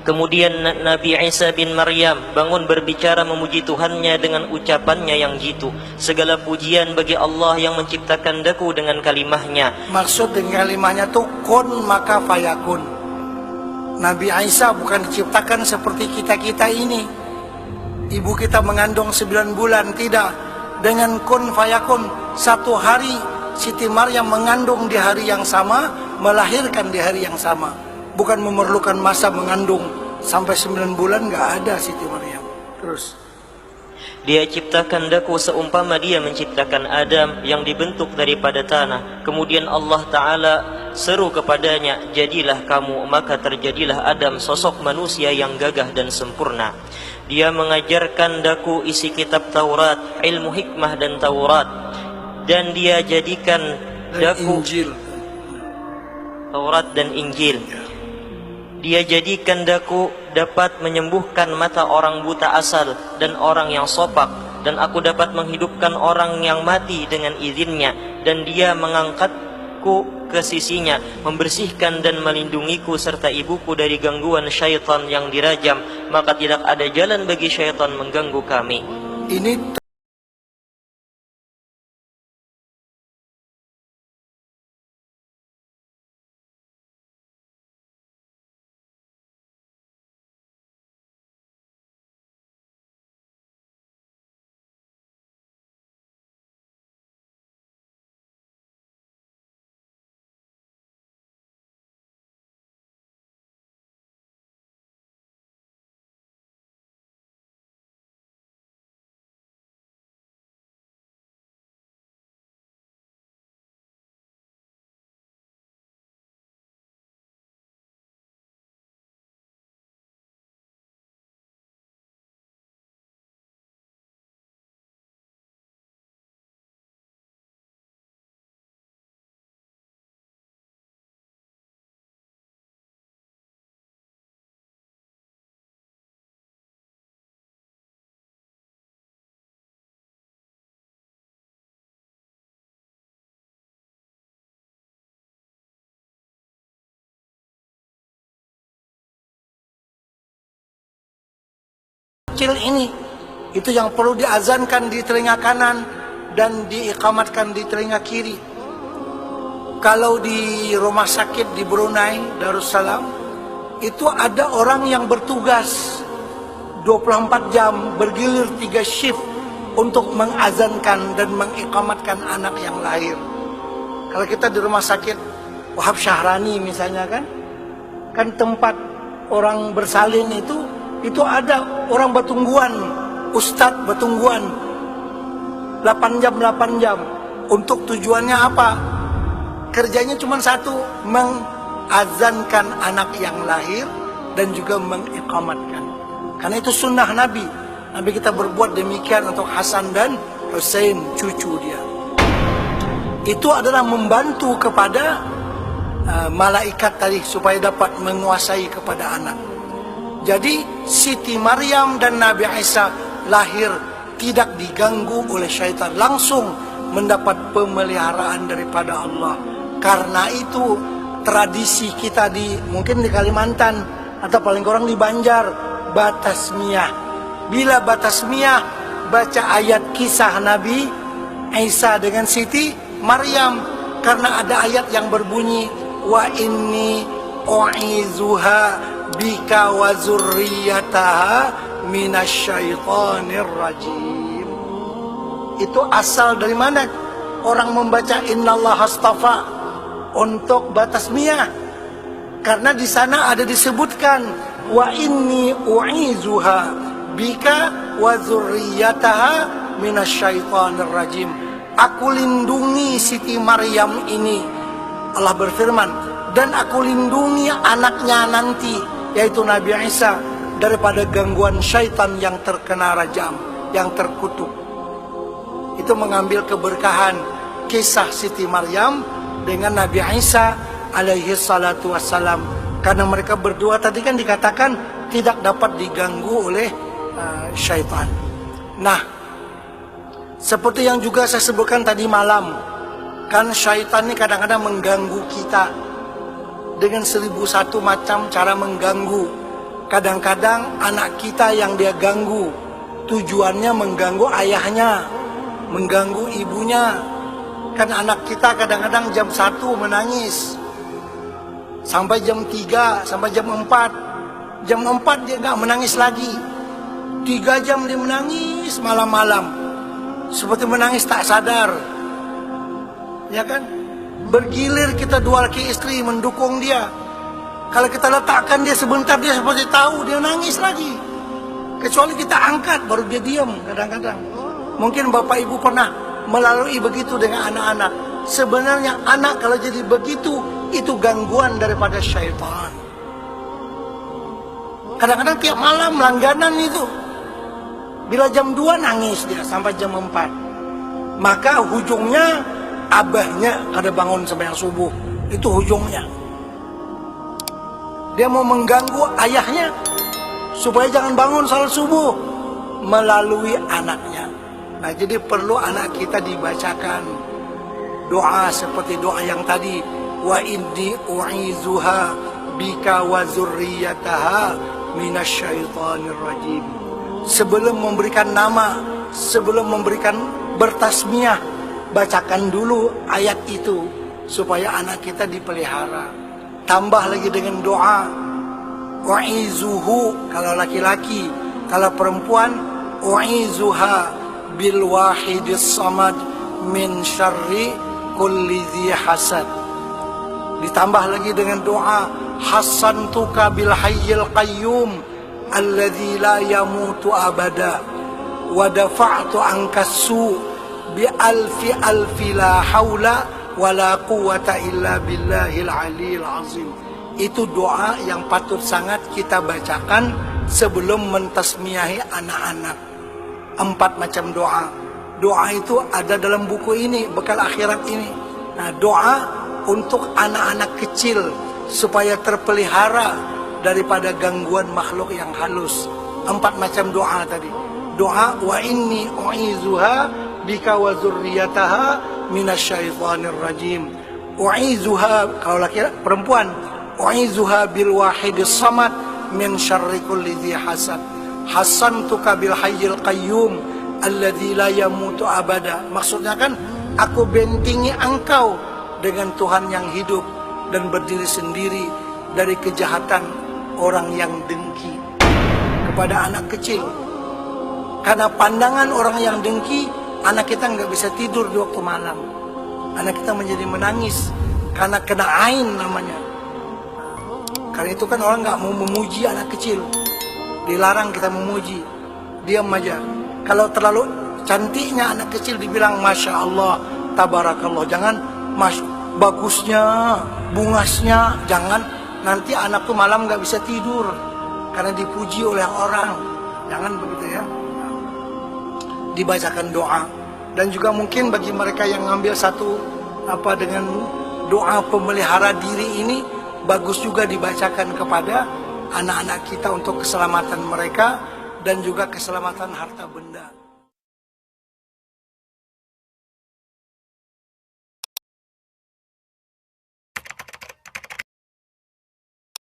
Kemudian Nabi Isa bin Maryam bangun berbicara memuji Tuhannya dengan ucapannya yang jitu. Segala pujian bagi Allah yang menciptakan daku dengan kalimahnya. Maksud dengan kalimahnya itu kun maka fayakun. Nabi Isa bukan diciptakan seperti kita-kita ini. Ibu kita mengandung 9 bulan, tidak. Dengan kun fayakun, satu hari Siti Maryam mengandung di hari yang sama, melahirkan di hari yang sama. Bukan memerlukan masa mengandung sampai 9 bulan, nggak ada Siti Maryam. Terus Dia ciptakan daku seumpama dia menciptakan Adam yang dibentuk daripada tanah. Kemudian Allah Ta'ala seru kepadanya, jadilah kamu, maka terjadilah Adam, sosok manusia yang gagah dan sempurna. Dia mengajarkan daku isi kitab Taurat, ilmu hikmah dan Taurat. Dan dia jadikan daku Injil. Taurat dan Injil. Dia jadikan daku dapat menyembuhkan mata orang buta asal dan orang yang sopak, dan aku dapat menghidupkan orang yang mati dengan izinnya, dan dia mengangkatku ke sisinya, membersihkan dan melindungiku serta ibuku dari gangguan syaitan yang dirajam, maka tidak ada jalan bagi syaitan mengganggu kami. Ini kecil ini, itu yang perlu diazankan di telinga kanan dan diikamatkan di telinga kiri. Kalau di rumah sakit di Brunei Darussalam, itu ada orang yang bertugas 24 jam bergilir 3 shift untuk mengazankan dan mengikamatkan anak yang lahir. Kalau kita di rumah sakit Wahab Syahrani misalnya kan tempat orang bersalin itu ada orang bertungguan, ustadz bertungguan 8 jam. Untuk tujuannya apa? Kerjanya cuma satu, mengazankan anak yang lahir dan juga mengiqamatkan. Karena itu sunnah Nabi. Nabi kita berbuat demikian untuk Hasan dan Hussein, cucu dia. Itu adalah membantu kepada malaikat tadi supaya dapat menguasai kepada anak. Jadi Siti Maryam dan Nabi Isa lahir tidak diganggu oleh syaitan, langsung mendapat pemeliharaan daripada Allah. Karena itu tradisi kita mungkin di Kalimantan atau paling kurang di Banjar, batasmiyah. Bila batasmiyah baca ayat kisah Nabi Isa dengan Siti Maryam, karena ada ayat yang berbunyi wa inni u'izuha bika wa zurriyataha minasyaitonir rajim. Itu asal dari mana orang membaca innallaha astafa untuk batasmiyah? Karena di sana ada disebutkan wa inni u'izuha bika wa zurriyataha minasyaitonir rajim. Aku lindungi Siti Maryam ini, Allah berfirman, dan aku lindungi anaknya nanti, yaitu Nabi Isa, daripada gangguan syaitan yang terkena rajam, yang terkutuk. Itu mengambil keberkahan kisah Siti Maryam dengan Nabi Isa alaihi salatu wassalam. Karena mereka berdua tadi kan dikatakan tidak dapat diganggu oleh syaitan. Nah, seperti yang juga saya sebutkan tadi malam, Kan syaitan ini kadang-kadang mengganggu kita dengan 1001 macam cara mengganggu. Kadang-kadang anak kita yang dia ganggu, tujuannya mengganggu ayahnya, mengganggu ibunya. Kan anak kita kadang-kadang jam 1 menangis sampai jam 3, sampai jam 4. Jam 4 dia nggak menangis lagi. 3 jam dia menangis malam-malam, seperti menangis tak sadar. Ya kan? Bergilir kita 2 laki istri mendukung dia. Kalau kita letakkan dia sebentar, dia seperti tahu, dia nangis lagi. Kecuali kita angkat, baru dia diam kadang-kadang. Mungkin bapak ibu pernah melalui begitu dengan anak-anak. Sebenarnya anak kalau jadi begitu, itu gangguan daripada syaitan. Kadang-kadang tiap malam langganan itu. Bila jam 2 nangis dia sampai jam 4. Maka hujungnya abahnya kada bangun sembahyang subuh. Itu hujungnya. Dia mau mengganggu ayahnya supaya jangan bangun salat subuh melalui anaknya. Nah, jadi perlu anak kita dibacakan doa seperti doa yang tadi, wa inni u'izuha bika wa zurriyataha minasyaitonir rajim. Sebelum memberikan nama, sebelum memberikan bertasmiyah, bacakan dulu ayat itu supaya anak kita dipelihara. Tambah lagi dengan doa u'izuhu kalau laki-laki, kalau perempuan u'izuha bil wahidis samad min syarri kulli dhi hasad. Ditambah lagi dengan doa hasantuka bil hayyil qayyum alladzi la yamutu abada wa dafa'tu ankasu bi alfi alfi la haula wala quwata illa billahil aliyil azim. Itu doa yang patut sangat kita bacakan sebelum mentasmiyahi anak-anak. 4 macam doa. Doa itu ada dalam buku ini, bekal akhirat ini. Nah, doa untuk anak-anak kecil supaya terpelihara daripada gangguan makhluk yang halus. 4 macam doa tadi. Doa wa inni u'izuha bika wa zurriyataha minasyaitonir rajim. U'izuha kalau laki perempuan, u'izuha bil wahidis samad min syarri kulli dhi hasad. Hasantuka bil hayyil qayyum alladzi la yamutu abada. Maksudnya kan aku bentingi engkau dengan Tuhan yang hidup dan berdiri sendiri dari kejahatan orang yang dengki kepada anak kecil. Karena pandangan orang yang dengki, anak kita nggak bisa tidur di waktu malam. Anak kita menjadi menangis karena kena ain namanya. Karena itu kan orang nggak mau memuji anak kecil. Dilarang kita memuji, diam aja. Kalau terlalu cantiknya anak kecil dibilang Masya Allah, Tabarakallah. Jangan bagusnya, bungasnya, jangan. Nanti anak tuh malam nggak bisa tidur karena dipuji oleh orang. Jangan begitu ya. Dibacakan doa. Dan juga mungkin bagi mereka yang ngambil satu dengan doa pemelihara diri ini, bagus juga dibacakan kepada anak-anak kita untuk keselamatan mereka dan juga keselamatan harta benda.